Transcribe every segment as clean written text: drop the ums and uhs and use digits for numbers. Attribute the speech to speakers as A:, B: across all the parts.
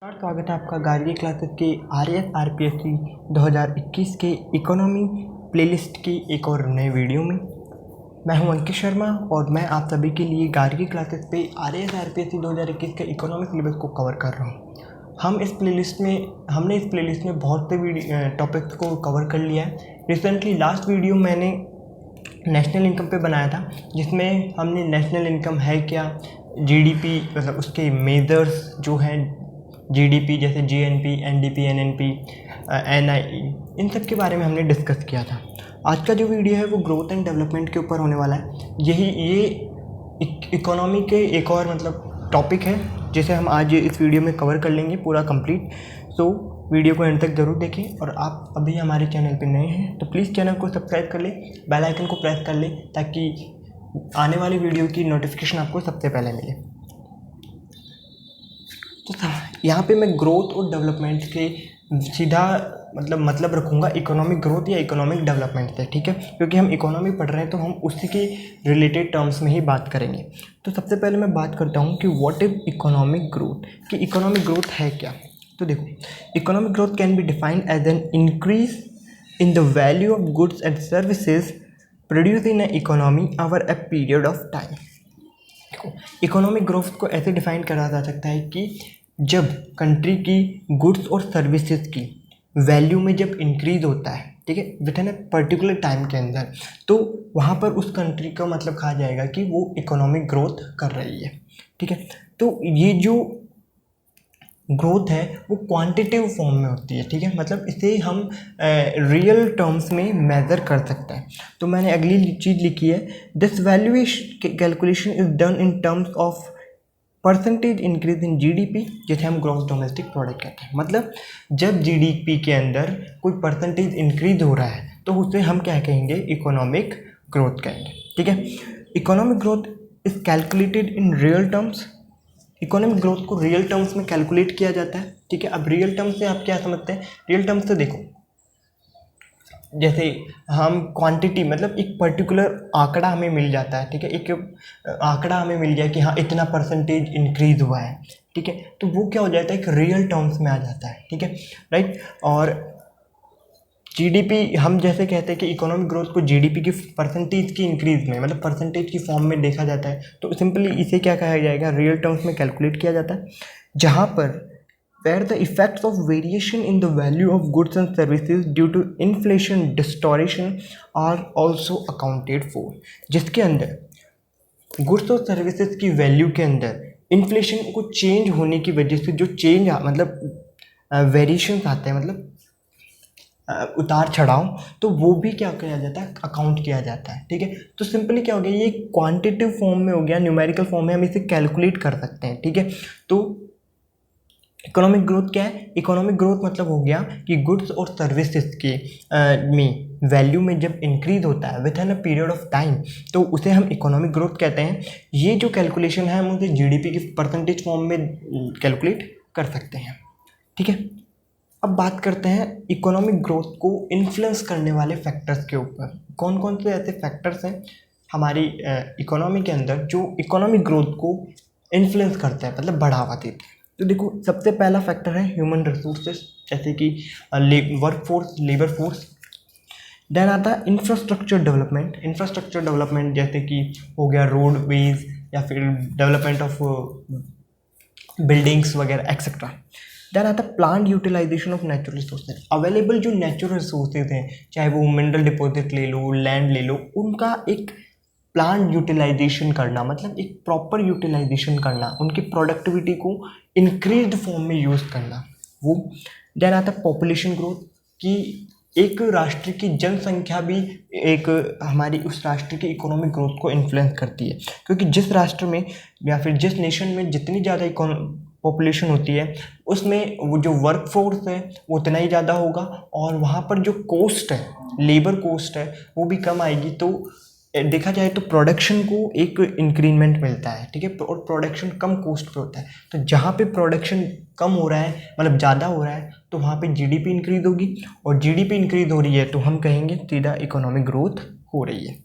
A: स्वागत है आपका गार्गी क्लासेस के RAS-RPSC 2021 के इकोनॉमी प्लेलिस्ट की एक और नए वीडियो में। मैं हूं अंकित शर्मा और मैं आप सभी के लिए गार्गी क्लासेस पे RAS-RPSC 2021 के इकोनॉमी सिलेबस को कवर कर रहा हूं। हमने इस प्लेलिस्ट में बहुत से टॉपिक्स को कवर कर लिया है। रिसेंटली लास्ट वीडियो मैंने नेशनल इनकम पे बनाया था, जिसमें हमने नेशनल इनकम है क्या, GDP मतलब उसके मेजर्स जो हैं GDP जैसे GNP, NDP, NNP, NIE, इन सब के बारे में हमने डिस्कस किया था। आज का जो वीडियो है वो ग्रोथ एंड डेवलपमेंट के ऊपर होने वाला है। ये इकोनॉमी के एक और मतलब टॉपिक है जिसे हम आज इस वीडियो में कवर कर लेंगे पूरा कंप्लीट। सो वीडियो को एंड तक ज़रूर देखें और आप अभी हमारे चैनल पे नए हैं तो प्लीज़ चैनल को सब्सक्राइब कर ले, बेल आइकन को प्रेस कर ले ताकि आने वाली वीडियो की नोटिफिकेशन आपको सबसे पहले मिले। तो यहाँ पे मैं ग्रोथ और डेवलपमेंट के सीधा मतलब रखूँगा इकोनॉमिक ग्रोथ या इकोनॉमिक डेवलपमेंट से, ठीक है, क्योंकि हम इकोनॉमी पढ़ रहे हैं तो हम उसी के रिलेटेड टर्म्स में ही बात करेंगे। तो सबसे पहले मैं बात करता हूँ कि व्हाट इज़ इकोनॉमिक ग्रोथ, कि इकोनॉमिक ग्रोथ है क्या। तो देखो, economic growth can be defined as an increase in the value of goods and services produce in a economy over a period of time. Economic growth को ऐसे define करा जा सकता है कि जब कंट्री की गुड्स और सर्विसेज की वैल्यू में जब इंक्रीज होता है, ठीक है, with in a particular time के अंदर, तो वहाँ पर उस कंट्री का मतलब कहा जाएगा कि वो इकोनॉमिक ग्रोथ कर रही है, ठीक है। तो ये जो ग्रोथ है वो क्वांटिटिव फॉर्म में होती है, ठीक है, मतलब इसे हम रियल टर्म्स में मेज़र कर सकते हैं। तो मैंने अगली चीज़ लिखी है, this valuation calculation is done in terms of percentage increase in GDP, जिसे हम ग्रॉस डोमेस्टिक प्रोडक्ट कहते हैं। मतलब जब GDP के अंदर कोई परसेंटेज इंक्रीज हो रहा है तो उसे हम क्या कहेंगे, इकोनॉमिक ग्रोथ कहेंगे, ठीक है। Economic growth is calculated in real terms. Economic growth को रियल टर्म्स में कैलकुलेट किया जाता है, ठीक है। अब रियल टर्म्स से आप क्या समझते हैं? रियल टर्म्स से देखो, जैसे हम क्वांटिटी मतलब एक पर्टिकुलर आंकड़ा हमें मिल जाता है, ठीक है, एक आंकड़ा हमें मिल गया कि हाँ इतना परसेंटेज इंक्रीज हुआ है, ठीक है, तो वो क्या हो जाता है, एक रियल टर्म्स में आ जाता है, ठीक है, राइट। और GDP हम जैसे कहते हैं कि इकोनॉमिक ग्रोथ को GDP की परसेंटेज की इंक्रीज में मतलब परसेंटेज की फॉर्म में देखा जाता है, तो सिंपली इसे क्या कहा जाएगा, रियल टर्म्स में कैलकुलेट किया जाता है, जहाँ पर where the effects of variation in the value of goods and services due to inflation distortion are also accounted for, जिसके अंदर गुड्स और सर्विसेज की वैल्यू के अंदर इन्फ्लेशन को चेंज होने की वजह से जो चेंज मतलब वेरिएशन आते हैं, मतलब उतार चढ़ाव, तो वो भी क्या किया जाता है, अकाउंट किया जाता है, ठीक है। तो सिंपली क्या हो गया, ये क्वांटिटिव फॉर्म में हो गया, न्यूमेरिकल फॉर्म में हम इसे कैलकुलेट कर सकते हैं, ठीक है। तो इकोनॉमिक ग्रोथ क्या है? इकोनॉमिक ग्रोथ मतलब हो गया कि गुड्स और सर्विसेज के में वैल्यू में जब इंक्रीज होता है with in a period of time, तो उसे हम इकोनॉमिक ग्रोथ कहते हैं। ये जो कैलकुलेशन है हम उसे GDP की परसेंटेज फॉर्म में कैलकुलेट कर सकते हैं, ठीक है। अब बात करते हैं इकोनॉमिक ग्रोथ को इन्फ्लुएंस करने वाले फैक्टर्स के ऊपर। कौन कौन से ऐसे फैक्टर्स हैं हमारी इकोनॉमी के अंदर जो इकोनॉमिक ग्रोथ को इन्फ्लुएंस करते हैं, मतलब बढ़ावा देते हैं। तो देखो, सबसे पहला फैक्टर है ह्यूमन रिसोर्सेज, जैसे कि work force, labour force. Then आता है इंफ्रास्ट्रक्चर डेवलपमेंट। इंफ्रास्ट्रक्चर डेवलपमेंट जैसे कि हो गया रोडवेज या फिर डेवलपमेंट ऑफ बिल्डिंग्स वगैरह एक्सेट्रा। देन आता है plant utilisation of natural resources. Available जो नेचुरल रिसोर्सेज हैं, चाहे वो मिनरल डिपॉजिट ले लो, लैंड ले लो, उनका एक प्लांट यूटिलाइजेशन करना, मतलब एक प्रॉपर यूटिलाइजेशन करना, उनकी प्रोडक्टिविटी को इंक्रीज्ड फॉर्म में यूज़ करना, वो। देन आता है पॉपुलेशन ग्रोथ, कि एक राष्ट्र की जनसंख्या भी एक हमारी उस राष्ट्र की इकोनॉमिक ग्रोथ को इन्फ्लुएंस करती है, क्योंकि जिस राष्ट्र में या फिर जिस नेशन में जितनी ज़्यादा पॉपुलेशन होती है उसमें वो जो वर्क फोर्स है वो उतना ही ज़्यादा होगा, और वहाँ पर जो कॉस्ट है, लेबर कॉस्ट है, वो भी कम आएगी। तो देखा जाए तो प्रोडक्शन को एक इंक्रीमेंट मिलता है, ठीक है, और प्रोडक्शन कम कॉस्ट पे होता है। तो जहाँ पे प्रोडक्शन कम हो रहा है, मतलब ज़्यादा हो रहा है, तो वहाँ पे GDP इंक्रीज होगी, और GDP इंक्रीज हो रही है तो हम कहेंगे सीधा इकोनॉमिक ग्रोथ हो रही है।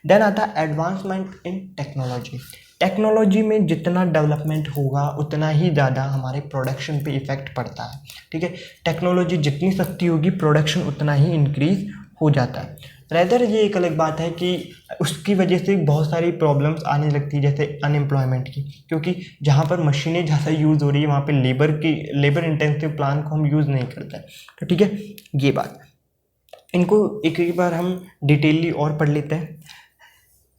A: देन आता है एडवांसमेंट इन टेक्नोलॉजी। टेक्नोलॉजी में जितना डेवलपमेंट होगा उतना ही ज़्यादा हमारे प्रोडक्शन पे इफ़ेक्ट पड़ता है, ठीक है। टेक्नोलॉजी जितनी सस्ती होगी प्रोडक्शन उतना ही इंक्रीज़ हो जाता है। रेदर ये एक अलग बात है कि उसकी वजह से बहुत सारी प्रॉब्लम्स आने लगती है, जैसे अनएम्प्लॉयमेंट की, क्योंकि जहाँ पर मशीनें ज़्यादा यूज़ हो रही है वहाँ पे लेबर इंटेंसिव प्लान को हम यूज़ नहीं करते हैं, तो ठीक है। ये बात, इनको एक बार हम डिटेलली और पढ़ लेते हैं।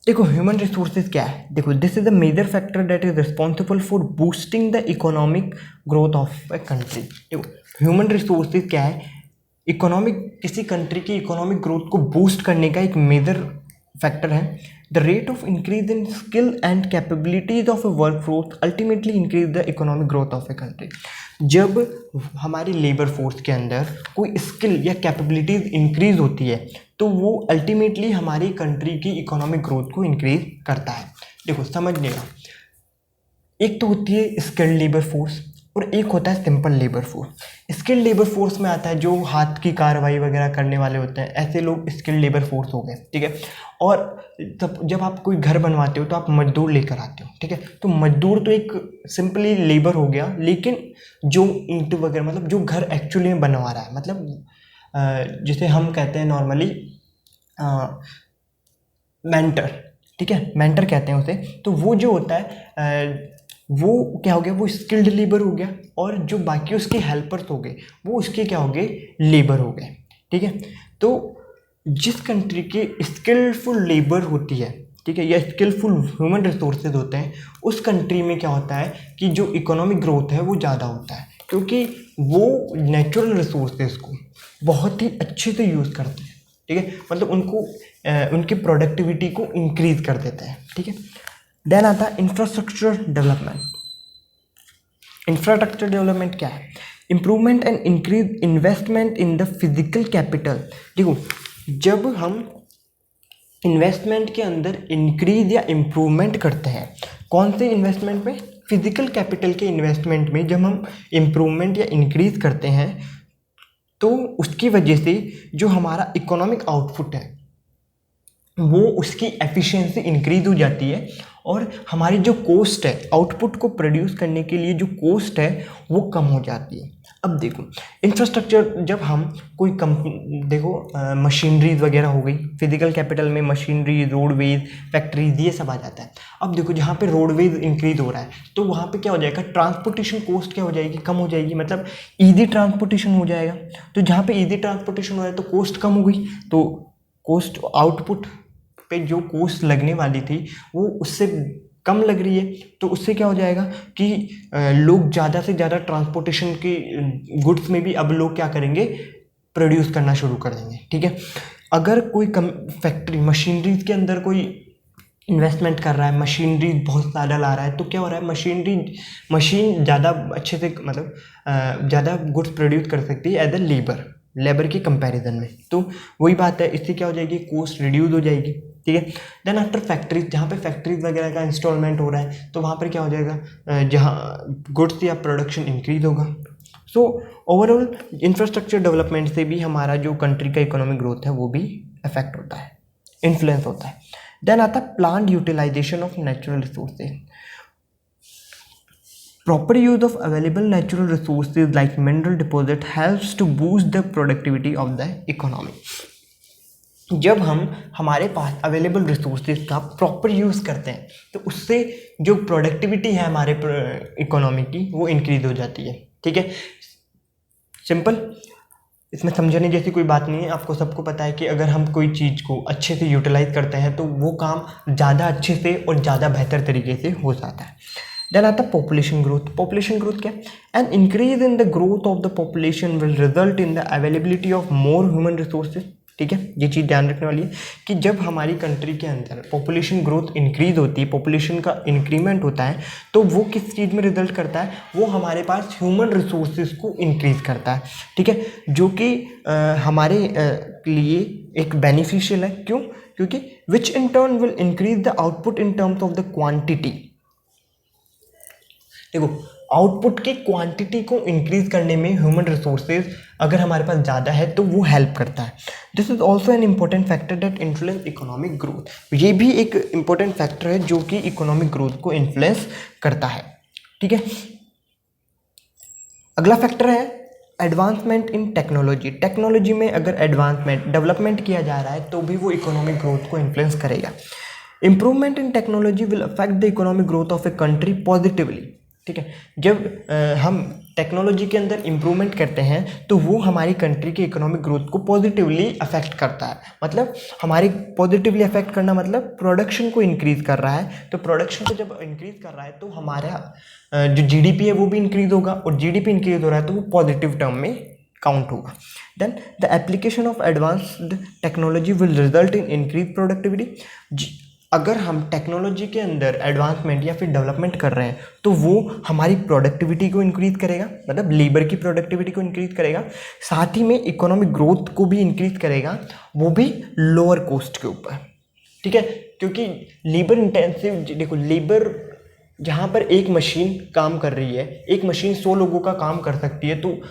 A: देखो ह्यूमन रिसोर्सेज क्या है, देखो this is the major factor that is responsible for boosting the economic growth of a country. देखो ह्यूमन रिसोर्सेज क्या है, किसी कंट्री की इकोनॉमिक ग्रोथ को बूस्ट करने का एक मेजर फैक्टर है। The rate of increase in skill and capabilities of A work force ultimately increase the economic growth of a country. जब हमारी लेबर फोर्स के अंदर कोई स्किल या कैपेबिलिटीज इंक्रीज होती है तो वो अल्टीमेटली हमारी कंट्री की इकोनॉमिक ग्रोथ को इंक्रीज करता है। देखो समझिएगा, एक तो होती है स्किल्ड लेबर फोर्स और एक होता है simple labour force. Skilled labour force में आता है जो हाथ की कार्रवाई वगैरह करने वाले होते हैं, ऐसे लोग स्किल्ड लेबर फोर्स हो गए, ठीक है। और तब जब आप कोई घर बनवाते हो तो आप मजदूर लेकर आते हो, ठीक है। तो मजदूर तो एक सिंपली लेबर हो गया, लेकिन जो ईंट वगैरह मतलब जो घर एक्चुअली में बनवा रहा है, मतलब जिसे हम कहते हैं नॉर्मली मेंटर, ठीक है, मेंटर कहते हैं उसे। तो वो जो होता है वो क्या हो गया, वो स्किल्ड लेबर हो गया, और जो बाकी उसके हेल्पर्स हो गए वो उसके क्या हो गए, लेबर हो गए, ठीक है। तो जिस कंट्री के स्किलफुल लेबर होती है, ठीक है, या स्किलफुल ह्यूमन रिसोर्सेज होते हैं, उस कंट्री में क्या होता है कि जो इकोनॉमिक ग्रोथ है वो ज़्यादा होता है, क्योंकि वो नेचुरल रिसोर्सेज को बहुत ही अच्छे से यूज़ करते हैं, ठीक है। मतलब उनकी प्रोडक्टिविटी को इंक्रीज कर देते हैं, ठीक है। देन आता है इंफ्रास्ट्रक्चर डेवलपमेंट। इंफ्रास्ट्रक्चर डेवलपमेंट क्या है, improvement and increase investment in the physical capital. देखो जब हम इन्वेस्टमेंट के अंदर इंक्रीज या इम्प्रूवमेंट करते हैं, कौन से इन्वेस्टमेंट में, फिजिकल कैपिटल के इन्वेस्टमेंट में जब हम इम्प्रूवमेंट या इंक्रीज करते हैं तो उसकी वजह से जो हमारा इकोनॉमिक आउटपुट है वो उसकी एफिशिएंसी इंक्रीज हो जाती है, और हमारी जो कॉस्ट है आउटपुट को प्रोड्यूस करने के लिए जो कॉस्ट है वो कम हो जाती है। अब देखो इंफ्रास्ट्रक्चर, जब हम कोई कंपनी, देखो मशीनरीज वगैरह हो गई, फिजिकल कैपिटल में मशीनरी, रोडवेज, फैक्ट्रीज, ये सब आ जाता है। अब देखो जहाँ पे रोडवेज इंक्रीज हो रहा है तो वहाँ पे क्या हो जाएगा, ट्रांसपोर्टेशन कॉस्ट क्या हो जाएगी, कम हो जाएगी, मतलब ईजी ट्रांसपोर्टेशन हो जाएगा। तो जहाँ पे ईजी ट्रांसपोर्टेशन हो रहा है तो कॉस्ट कम हो गई, तो कॉस्ट आउटपुट पे जो कॉस्ट लगने वाली थी वो उससे कम लग रही है, तो उससे क्या हो जाएगा कि लोग ज़्यादा से ज़्यादा ट्रांसपोर्टेशन की गुड्स में भी अब लोग क्या करेंगे, प्रोड्यूस करना शुरू कर देंगे, ठीक है। अगर कोई फैक्ट्री मशीनरीज के अंदर कोई इन्वेस्टमेंट कर रहा है, मशीनरी बहुत ज़्यादा ला रहा है, तो क्या हो रहा है, मशीन ज़्यादा अच्छे से मतलब ज़्यादा गुड्स प्रोड्यूस कर सकती है एज ए लेबर के कंपैरिजन में। तो वही बात है, इससे क्या हो जाएगी, कॉस्ट रिड्यूस हो जाएगी, ठीक है। देन आफ्टर फैक्ट्रीज, जहाँ पे फैक्ट्रीज वगैरह का इंस्टॉलमेंट हो रहा है तो वहाँ पर क्या हो जाएगा, जहाँ गुड्स या प्रोडक्शन इंक्रीज होगा। सो ओवरऑल इंफ्रास्ट्रक्चर डेवलपमेंट से भी हमारा जो कंट्री का इकोनॉमिक ग्रोथ है वो भी अफेक्ट होता है, इन्फ्लुएंस होता है। देन आता है plant utilisation of natural resources. Proper use of available natural resources like mineral deposit helps to boost the productivity of the economy. जब हम हमारे पास अवेलेबल रिसोर्सेज का प्रॉपर यूज़ करते हैं तो उससे जो प्रोडक्टिविटी है हमारे इकोनॉमी की वो इंक्रीज हो जाती है, ठीक है। सिंपल, इसमें समझने जैसी कोई बात नहीं है। आपको सबको पता है कि अगर हम कोई चीज़ को अच्छे से यूटिलाइज करते हैं तो वो काम ज़्यादा अच्छे से और ज़्यादा बेहतर तरीके से हो जाता है। देन आता है पॉपुलेशन ग्रोथ। पॉपुलेशन ग्रोथ क्या है, N increase in the growth of the population will result in the availability of more human resources, ठीक है। ये चीज़ ध्यान रखने वाली है कि जब हमारी कंट्री के अंदर पॉपुलेशन ग्रोथ इंक्रीज होती है, पॉपुलेशन का इंक्रीमेंट होता है, तो वो किस चीज़ में रिजल्ट करता है, वो हमारे पास ह्यूमन रिसोर्सेज को इंक्रीज करता है, ठीक है, जो कि हमारे लिए एक बेनिफिशियल है। क्यों, क्योंकि which in turn will increase the output in terms of the quantity. देखो आउटपुट की क्वांटिटी को इंक्रीज करने में ह्यूमन रिसोर्सेज अगर हमारे पास ज़्यादा है तो वो हेल्प करता है। This is also an important factor that influence economic growth. ये भी एक इम्पोर्टेंट फैक्टर है जो कि इकोनॉमिक ग्रोथ को इन्फ्लुएंस करता है। ठीक है, अगला फैक्टर है एडवांसमेंट इन टेक्नोलॉजी। टेक्नोलॉजी में अगर एडवांसमेंट डेवलपमेंट किया जा रहा है तो भी वो इकोनॉमिक ग्रोथ को इन्फ्लुएंस करेगा। Improvement in technology will affect the economic growth of a country positively. ठीक है, जब हम टेक्नोलॉजी के अंदर इम्प्रूवमेंट करते हैं तो वो हमारी कंट्री के इकोनॉमिक ग्रोथ को पॉजिटिवली अफेक्ट करता है। मतलब हमारी पॉजिटिवली अफेक्ट करना मतलब प्रोडक्शन को इंक्रीज कर रहा है, तो प्रोडक्शन को जब इंक्रीज कर रहा है तो हमारा जो जीडीपी है वो भी इंक्रीज होगा, और जीडीपी इंक्रीज हो रहा है तो वो पॉजिटिव टर्म में काउंट होगा। Then the application of advanced technology will result in increase productivity. अगर हम टेक्नोलॉजी के अंदर एडवांसमेंट या फिर डेवलपमेंट कर रहे हैं तो वो हमारी प्रोडक्टिविटी को इंक्रीज करेगा, मतलब लेबर की प्रोडक्टिविटी को इंक्रीज करेगा, साथ ही में इकोनॉमिक ग्रोथ को भी इंक्रीज करेगा, वो भी लोअर कॉस्ट के ऊपर। ठीक है, क्योंकि लेबर इंटेंसिव, देखो लेबर जहाँ पर एक मशीन काम कर रही है, एक मशीन 100 लोगों का काम कर सकती है, तो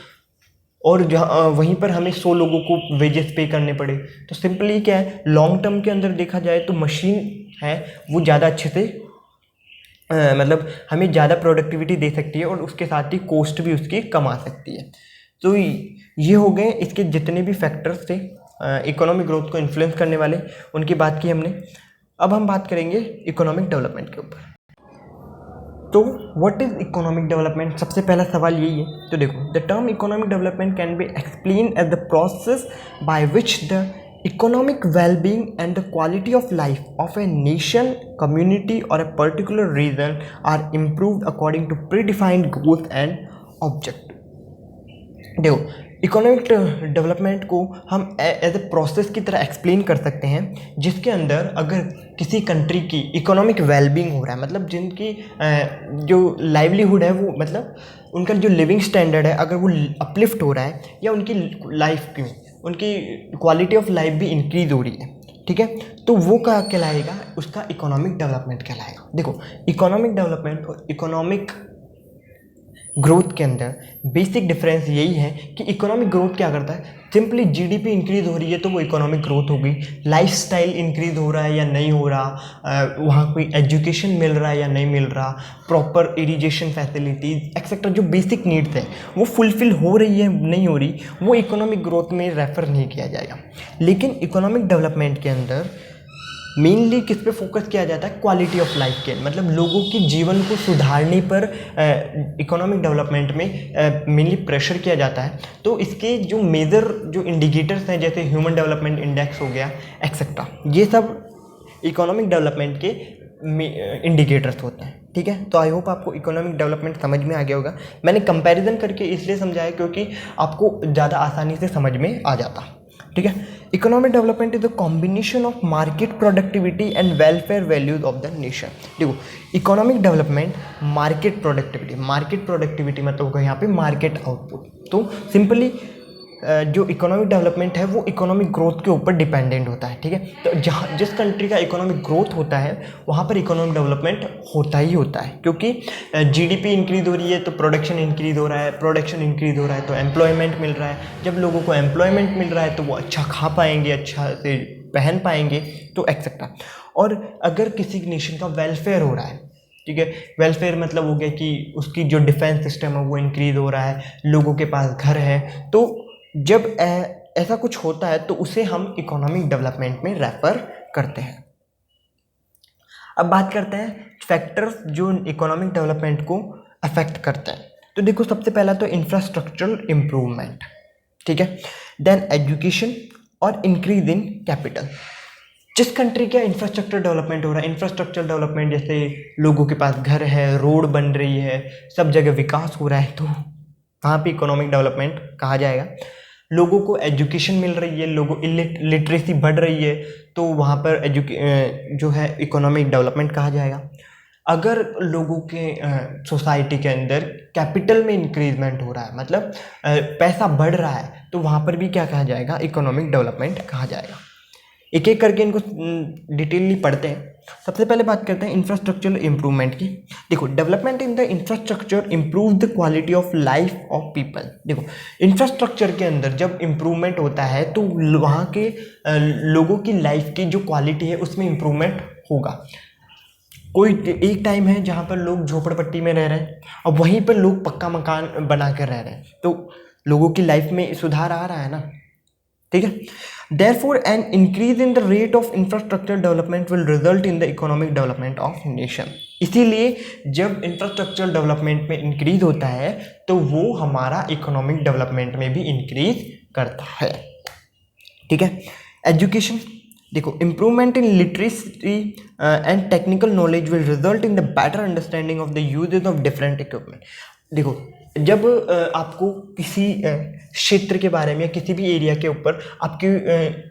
A: और जहाँ वहीं पर हमें 100 लोगों को वेजेस पे करने पड़े, तो सिंपली क्या है, लॉन्ग टर्म के अंदर देखा जाए तो मशीन है वो ज़्यादा अच्छे से मतलब हमें ज़्यादा प्रोडक्टिविटी दे सकती है, और उसके साथ ही कॉस्ट भी उसकी कम आ सकती है। तो ये हो गए इसके जितने भी फैक्टर्स थे इकोनॉमिक ग्रोथ को इन्फ्लुएंस करने वाले, उनकी बात की हमने। अब हम बात करेंगे इकोनॉमिक डेवलपमेंट के ऊपर। तो व्हाट इज इकोनॉमिक डेवलपमेंट, सबसे पहला सवाल यही है। तो देखो, the term economic development can be explain as the process by which the economic well-being and the quality of life of a nation, community or a particular region are improved according to predefined goals and objectives। देखो, economic development को हम as a process की तरह explain कर सकते हैं, जिसके अंदर अगर किसी कंट्री की इकोनॉमिक वेलबींग हो रहा है, मतलब जिनकी जो लाइवलीहुड है वो, मतलब उनका जो लिविंग स्टैंडर्ड है अगर वो अपलिफ्ट हो रहा है, या उनकी लाइफ की उनकी क्वालिटी ऑफ लाइफ भी इंक्रीज हो रही है, ठीक है, तो वो क्या कहलाएगा, उसका इकोनॉमिक डेवलपमेंट कहलाएगा। देखो, इकोनॉमिक डेवलपमेंट और इकोनॉमिक ग्रोथ के अंदर बेसिक डिफरेंस यही है कि इकोनॉमिक ग्रोथ क्या करता है, सिंपली जीडीपी इंक्रीज हो रही है तो वो इकोनॉमिक ग्रोथ होगी, लाइफस्टाइल इंक्रीज हो रहा है या नहीं हो रहा, वहाँ कोई एजुकेशन मिल रहा है या नहीं मिल रहा, प्रॉपर इरिगेशन फैसिलिटीज़ एक्सेट्रा जो बेसिक नीड्स है वो फुलफिल हो रही है नहीं हो रही, वो इकोनॉमिक ग्रोथ में रेफर नहीं किया जाएगा। लेकिन इकोनॉमिक डेवलपमेंट के अंदर मेनली किस पे फोकस किया जाता है, क्वालिटी ऑफ लाइफ के, मतलब लोगों के जीवन को सुधारने पर इकोनॉमिक डेवलपमेंट में मेनली प्रेशर किया जाता है। तो इसके जो मेजर जो इंडिकेटर्स हैं, जैसे ह्यूमन डेवलपमेंट इंडेक्स हो गया एक्सेट्रा, ये सब इकोनॉमिक डेवलपमेंट के इंडिकेटर्स होते हैं। ठीक है, तो आई होप आपको इकोनॉमिक डेवलपमेंट समझ में आ गया होगा। मैंने कंपैरिजन करके इसलिए समझाया क्योंकि आपको ज़्यादा आसानी से समझ में आ जाता। ठीक है, economic development is a combination of market productivity and welfare values of the nation. देखो, इकोनॉमिक डेवलपमेंट मार्केट प्रोडक्टिविटी मतलब होगा यहाँ पे मार्केट आउटपुट। तो सिंपली जो इकोनॉमिक डेवलपमेंट है वो इकोनॉमिक ग्रोथ के ऊपर डिपेंडेंट होता है। ठीक है, तो जहाँ जिस कंट्री का इकोनॉमिक ग्रोथ होता है वहाँ पर इकोनॉमिक डेवलपमेंट होता ही होता है, क्योंकि जीडीपी इंक्रीज हो रही है तो प्रोडक्शन इंक्रीज हो रहा है, प्रोडक्शन इंक्रीज हो रहा है तो एम्प्लॉयमेंट मिल रहा है, जब लोगों को एम्प्लॉयमेंट मिल रहा है तो वो अच्छा खा पाएंगे, अच्छा से पहन पाएंगे, तो एक्सेट्रा। और अगर किसी नेशन का वेलफेयर हो रहा है, ठीक है, वेलफेयर मतलब हो गया कि उसकी जो डिफेंस सिस्टम है वो इंक्रीज हो रहा है, लोगों के पास घर है, तो जब ऐसा कुछ होता है तो उसे हम इकोनॉमिक डेवलपमेंट में रेफर करते हैं। अब बात करते हैं फैक्टर्स जो इकोनॉमिक डेवलपमेंट को अफेक्ट करते हैं। तो देखो, सबसे पहला तो इंफ्रास्ट्रक्चरल इम्प्रूवमेंट, ठीक है, देन एजुकेशन और इंक्रीज इन कैपिटल। जिस कंट्री का इंफ्रास्ट्रक्चर डेवलपमेंट हो रहा है, इंफ्रास्ट्रक्चर डेवलपमेंट जैसे लोगों के पास घर है, रोड बन रही है, सब जगह विकास हो रहा है, तो वहाँ पे इकोनॉमिक डेवलपमेंट कहा जाएगा। लोगों को एजुकेशन मिल रही है, लोगों लिटरेसी बढ़ रही है, तो वहाँ पर जो है इकोनॉमिक डेवलपमेंट कहा जाएगा। अगर लोगों के सोसाइटी के अंदर कैपिटल में इंक्रीजमेंट हो रहा है, मतलब पैसा बढ़ रहा है, तो वहाँ पर भी क्या कहा जाएगा, इकोनॉमिक डेवलपमेंट कहा जाएगा। एक एक करके इनको डिटेलली पढ़ते हैं। सबसे पहले बात करते हैं इंफ्रास्ट्रक्चर इम्प्रूवमेंट की। देखो, development in the infrastructure improve the quality of life of people. देखो, इंफ्रास्ट्रक्चर के अंदर जब इम्प्रूवमेंट होता है तो वहाँ के लोगों की लाइफ की जो क्वालिटी है उसमें इम्प्रूवमेंट होगा। कोई एक टाइम है जहाँ पर लोग झोपड़पट्टी में रह रहे हैं और वहीं पर लोग पक्का मकान बना कर रह रहे हैं, तो लोगों की लाइफ में सुधार आ रहा है ना, ठीक है। Therefore, an increase in the rate of infrastructure development will result in the economic development of nation। इसीलिए जब इंफ्रास्ट्रक्चर डेवलपमेंट में इंक्रीज होता है तो वो हमारा इकोनॉमिक डेवलपमेंट में भी इंक्रीज करता है, ठीक है। एजुकेशन, देखो, improvement in literacy and technical knowledge will result in the better understanding of the uses of different equipment. देखो, जब आपको किसी क्षेत्र के बारे में या किसी भी एरिया के ऊपर आपकी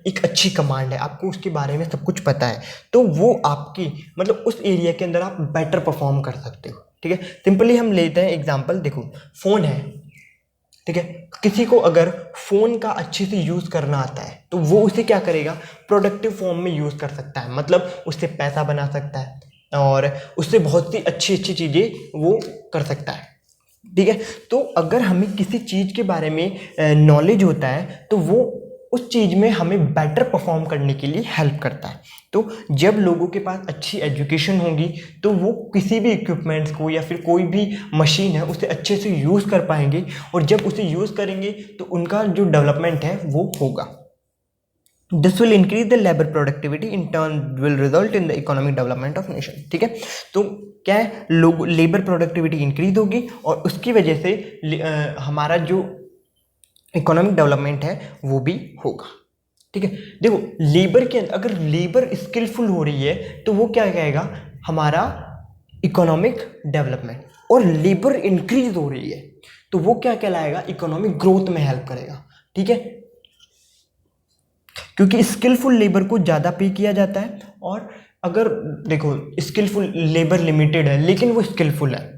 A: एक अच्छी कमांड है, आपको उसके बारे में सब कुछ पता है, तो वो आपकी मतलब उस एरिया के अंदर आप बेटर परफॉर्म कर सकते हो, ठीक है। सिंपली हम लेते हैं एग्जांपल, देखो फ़ोन है, ठीक है। किसी को अगर फ़ोन का अच्छे से यूज़ करना आता है तो वो उसे क्या करेगा, प्रोडक्टिव फॉर्म में यूज़ कर सकता है, मतलब उससे पैसा बना सकता है और उससे बहुत सी अच्छी अच्छी चीज़ें वो कर सकता है, ठीक है। तो अगर हमें किसी चीज़ के बारे में नॉलेज होता है तो वो उस चीज़ में हमें बेटर परफॉर्म करने के लिए हेल्प करता है। तो जब लोगों के पास अच्छी एजुकेशन होगी तो वो किसी भी इक्विपमेंट्स को या फिर कोई भी मशीन है उसे अच्छे से यूज़ कर पाएंगे, और जब उसे यूज़ करेंगे तो उनका जो डेवलपमेंट है वो होगा। This will increase the labour productivity, in turn will result in the economic development of nation, ठीक है। तो क्या है, लोग लेबर प्रोडक्टिविटी इंक्रीज होगी और उसकी वजह से हमारा जो इकोनॉमिक डेवलपमेंट है वो भी होगा, ठीक है। देखो, लेबर के अंदर अगर लेबर स्किलफुल हो रही है तो वो क्या कहेगा, हमारा इकोनॉमिक डेवलपमेंट, और लेबर इंक्रीज हो रही है तो वो क्या कहलाएगा, इकोनॉमिक ग्रोथ में हेल्प करेगा, ठीक है। क्योंकि स्किलफुल लेबर को ज़्यादा पे किया जाता है, और अगर देखो स्किलफुल लेबर लिमिटेड है लेकिन वो स्किलफुल है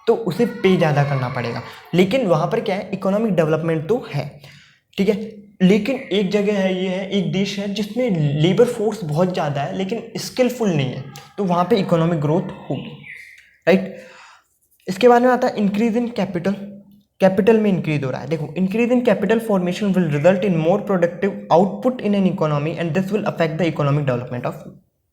A: तो उसे पे ज़्यादा करना पड़ेगा, लेकिन वहाँ पर क्या है, इकोनॉमिक डेवलपमेंट तो है, ठीक है। लेकिन एक जगह है, ये है एक देश है जिसमें लेबर फोर्स बहुत ज़्यादा है लेकिन स्किलफुल नहीं है, तो वहाँ पे इकोनॉमिक ग्रोथ होगी, राइट। इसके बाद में आता है इंक्रीज इन कैपिटल। कैपिटल में इंक्रीज हो रहा है, देखो, increase in capital formation will result in more productive output in an economy and this will affect the economic development of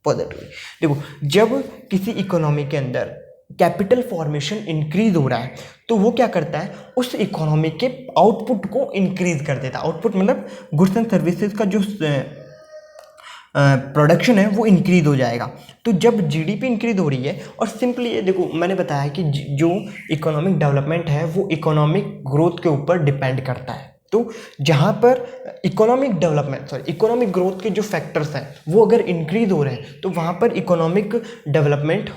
A: positively. देखो, जब किसी इकोनॉमी के अंदर कैपिटल फॉर्मेशन इंक्रीज हो रहा है तो वो क्या करता है, उस इकोनॉमी के आउटपुट को इंक्रीज कर देता है। आउटपुट मतलब गुड्स एंड सर्विसेज का जो प्रोडक्शन है वो इंक्रीज हो जाएगा। तो जब जीडीपी इंक्रीज हो रही है, और सिंपली ये देखो मैंने बताया कि जो इकोनॉमिक डेवलपमेंट है वो इकोनॉमिक ग्रोथ के ऊपर डिपेंड करता है। तो जहाँ पर इकोनॉमिक ग्रोथ के जो फैक्टर्स हैं वो अगर इंक्रीज हो रहे हैं तो वहाँ पर इकोनॉमिक डेवलपमेंट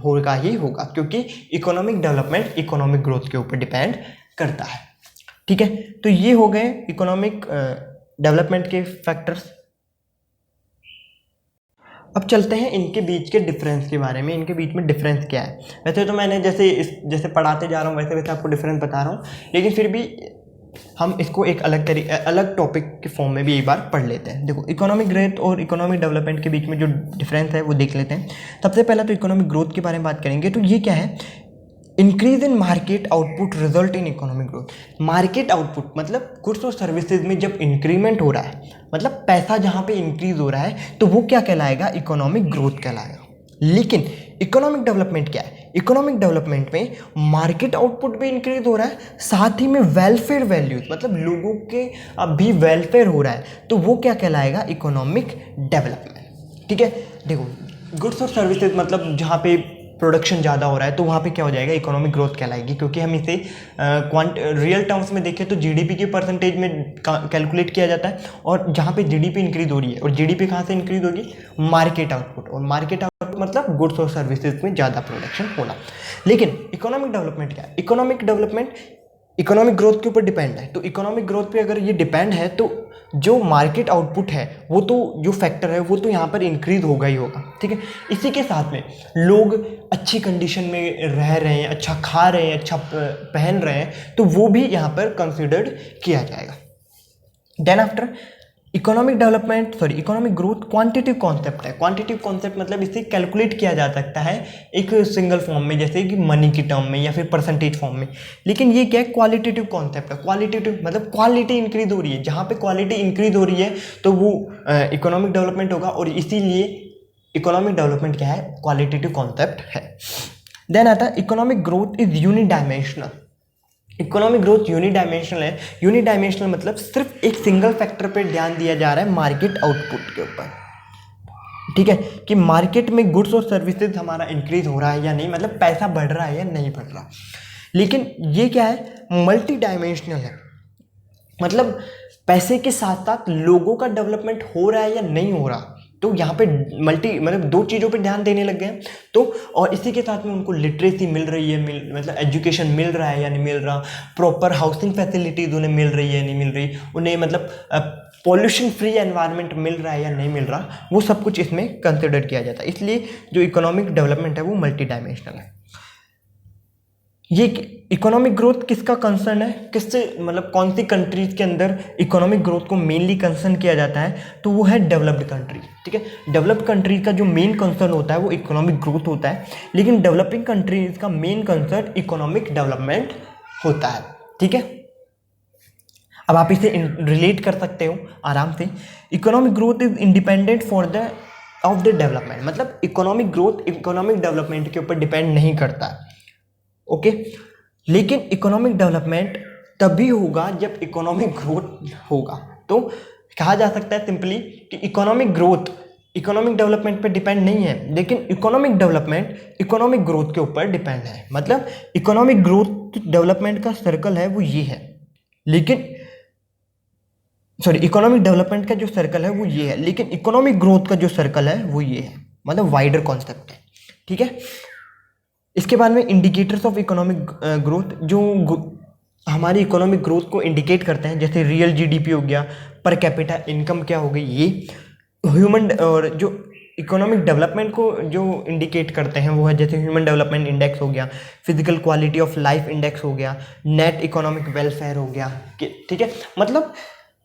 A: होगा ही होगा, क्योंकि इकोनॉमिक डेवलपमेंट इकोनॉमिक ग्रोथ के ऊपर डिपेंड करता है, ठीक है। तो ये हो गए इकोनॉमिक डेवलपमेंट के फैक्टर्स। अब चलते हैं इनके बीच के डिफरेंस के बारे में। इनके बीच में डिफरेंस क्या है, वैसे तो मैंने जैसे पढ़ाते जा रहा हूँ वैसे वैसे आपको डिफरेंस बता रहा हूँ, लेकिन फिर भी हम इसको एक अलग टॉपिक के फॉर्म में भी एक बार पढ़ लेते हैं। देखो, इकोनॉमिक ग्रोथ और इकोनॉमिक डेवलपमेंट के बीच में जो डिफरेंस है वो देख लेते हैं। सबसे पहला तो इकोनॉमिक ग्रोथ के बारे में बात करेंगे, तो ये क्या है, increase in market output result in economic growth. Market output मतलब गुड्स और सर्विसेज में जब इंक्रीमेंट हो रहा है, मतलब पैसा जहाँ पे इंक्रीज हो रहा है, तो वो क्या कहलाएगा, इकोनॉमिक ग्रोथ कहलाएगा। लेकिन इकोनॉमिक डेवलपमेंट क्या है, इकोनॉमिक डेवलपमेंट में मार्केट आउटपुट भी इंक्रीज हो रहा है, साथ ही में वेलफेयर वैल्यूज मतलब लोगों के भी वेलफेयर हो रहा है, तो वो क्या कहलाएगा, इकोनॉमिक डेवलपमेंट, ठीक है। देखो, गुड्स और सर्विसेज मतलब जहाँ पे प्रोडक्शन ज़्यादा हो रहा है तो वहाँ पे क्या हो जाएगा, इकोनॉमिक ग्रोथ कहलाएगी, क्योंकि हम इसे रियल टर्म्स में देखें तो जीडीपी के परसेंटेज में कैलकुलेट किया जाता है, और जहाँ पे जीडीपी इंक्रीज हो रही है, और जीडीपी कहाँ से इंक्रीज होगी, मार्केट आउटपुट, और मार्केट आउटपुट मतलब गुड्स और सर्विसेज में ज़्यादा प्रोडक्शन होना। लेकिन इकोनॉमिक डेवलपमेंट क्या है, इकोनॉमिक डेवलपमेंट इकोनॉमिक ग्रोथ के ऊपर डिपेंड है। तो इकोनॉमिक ग्रोथ पे अगर ये डिपेंड है तो जो मार्केट आउटपुट है वो तो जो फैक्टर है वो तो यहाँ पर इंक्रीज होगा ही होगा, ठीक है। इसी के साथ में लोग अच्छी कंडीशन में रह रहे हैं, अच्छा खा रहे हैं, अच्छा पहन रहे हैं, तो वो भी यहाँ पर कंसिडर्ड किया जाएगा। Then after economic growth quantitative concept है। क्वांटिटिव कॉन्सेप्ट मतलब इसे कैलकुलेट किया जा सकता है एक सिंगल फॉर्म में, जैसे कि मनी की टर्म में या फिर परसेंटेज फॉर्म में। लेकिन ये क्या है, क्वालिटेटिव कॉन्सेप्ट है। क्वालिटेटिव मतलब क्वालिटी इंक्रीज हो रही है, जहाँ पे क्वालिटी इंक्रीज हो रही है तो वो इकोनॉमिक डेवलपमेंट होगा, और इसीलिए इकोनॉमिक डेवलपमेंट क्या है, क्वालिटेटिव कॉन्सेप्ट है। देन आता है economic growth is unidimensional. Economic growth unidimensional है। यूनिडायमेंशनल मतलब सिर्फ एक सिंगल फैक्टर पे ध्यान दिया जा रहा है, मार्केट आउटपुट के ऊपर, ठीक है, कि मार्केट में गुड्स और सर्विसेज हमारा इंक्रीज हो रहा है या नहीं, मतलब पैसा बढ़ रहा है या नहीं बढ़ रहा। लेकिन ये क्या है, मल्टी डायमेंशनल है, मतलब पैसे के साथ साथ लोगों का डेवलपमेंट हो रहा है या नहीं हो रहा। तो यहाँ पे मतलब दो चीज़ों पे ध्यान देने लग गए। तो और इसी के साथ में उनको लिटरेसी मिल रही है, मतलब एजुकेशन मिल रहा है या नहीं मिल रहा, प्रॉपर हाउसिंग फैसिलिटीज़ उन्हें मिल रही है नहीं मिल रही, उन्हें मतलब पॉल्यूशन फ्री एनवायरनमेंट मिल रहा है या नहीं मिल रहा, वो सब कुछ इसमें कंसिडर किया जाता है। इसलिए जो इकोनॉमिक डेवलपमेंट है वो मल्टी डायमेंशनल है। ये इकोनॉमिक ग्रोथ किसका कंसर्न है, किससे मतलब कौन सी कंट्रीज के अंदर इकोनॉमिक ग्रोथ को मेनली कंसर्न किया जाता है, तो वो है डेवलप्ड कंट्री, ठीक है। डेवलप्ड कंट्री का जो मेन कंसर्न होता है वो इकोनॉमिक ग्रोथ होता है, लेकिन डेवलपिंग कंट्रीज का मेन कंसर्न इकोनॉमिक डेवलपमेंट होता है, ठीक है। अब आप इसे रिलेट कर सकते हो आराम से। Economic growth is independent for the of the development, मतलब इकोनॉमिक ग्रोथ इकोनॉमिक डेवलपमेंट के ऊपर डिपेंड नहीं करता है, ओके। लेकिन इकोनॉमिक डेवलपमेंट तभी होगा जब इकोनॉमिक ग्रोथ होगा। तो कहा जा सकता है सिंपली कि इकोनॉमिक ग्रोथ इकोनॉमिक डेवलपमेंट पे डिपेंड नहीं है, लेकिन इकोनॉमिक डेवलपमेंट इकोनॉमिक ग्रोथ के ऊपर डिपेंड है। मतलब इकोनॉमिक ग्रोथ डेवलपमेंट का सर्कल है वो ये है, लेकिन इकोनॉमिक डेवलपमेंट का जो सर्कल है वो ये है, लेकिन इकोनॉमिक ग्रोथ का जो सर्कल है वो ये है, मतलब वाइडर कॉन्सेप्ट है, ठीक है। इसके बाद में इंडिकेटर्स ऑफ इकोनॉमिक ग्रोथ, जो हमारी इकोनॉमिक ग्रोथ को इंडिकेट करते हैं, जैसे रियल जीडीपी हो गया, पर कैपिटा इनकम क्या हो गई, ये ह्यूमन, और जो इकोनॉमिक डेवलपमेंट को जो इंडिकेट करते हैं वो है जैसे ह्यूमन डेवलपमेंट इंडेक्स हो गया, physical quality of life index हो गया, नेट इकोनॉमिक वेलफेयर हो गया, ठीक है। मतलब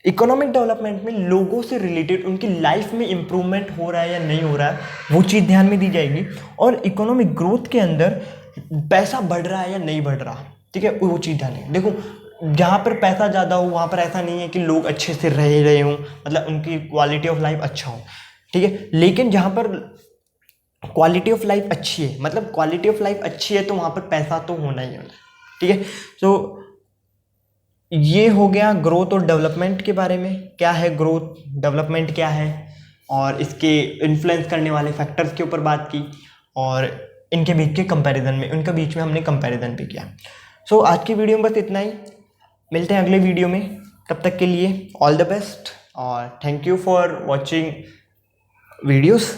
A: इकोनॉमिक डेवलपमेंट में लोगों से रिलेटेड उनकी लाइफ में इंप्रूवमेंट हो रहा है या नहीं हो रहा है, वो चीज़ ध्यान में दी जाएगी। और इकोनॉमिक ग्रोथ के अंदर पैसा बढ़ रहा है या नहीं बढ़ रहा, ठीक है, वो चीज़ ध्यान है। देखो जहाँ पर पैसा ज़्यादा हो वहाँ पर ऐसा नहीं है कि लोग अच्छे से रह रहे हों, मतलब उनकी क्वालिटी ऑफ लाइफ अच्छा हो, ठीक है। लेकिन जहाँ पर क्वालिटी ऑफ लाइफ अच्छी है, मतलब क्वालिटी ऑफ लाइफ अच्छी है, तो वहाँ पर पैसा तो होना ही होना, ठीक है। तो ये हो गया ग्रोथ और डेवलपमेंट के बारे में, क्या है ग्रोथ, डेवलपमेंट क्या है, और इसके इन्फ्लुएंस करने वाले फैक्टर्स के ऊपर बात की, और इनके बीच के कंपैरिजन में, उनके बीच में हमने कंपैरिजन भी किया। सो आज की वीडियो में बस इतना ही, मिलते हैं अगले वीडियो में, तब तक के लिए ऑल द बेस्ट और thank you for watching videos.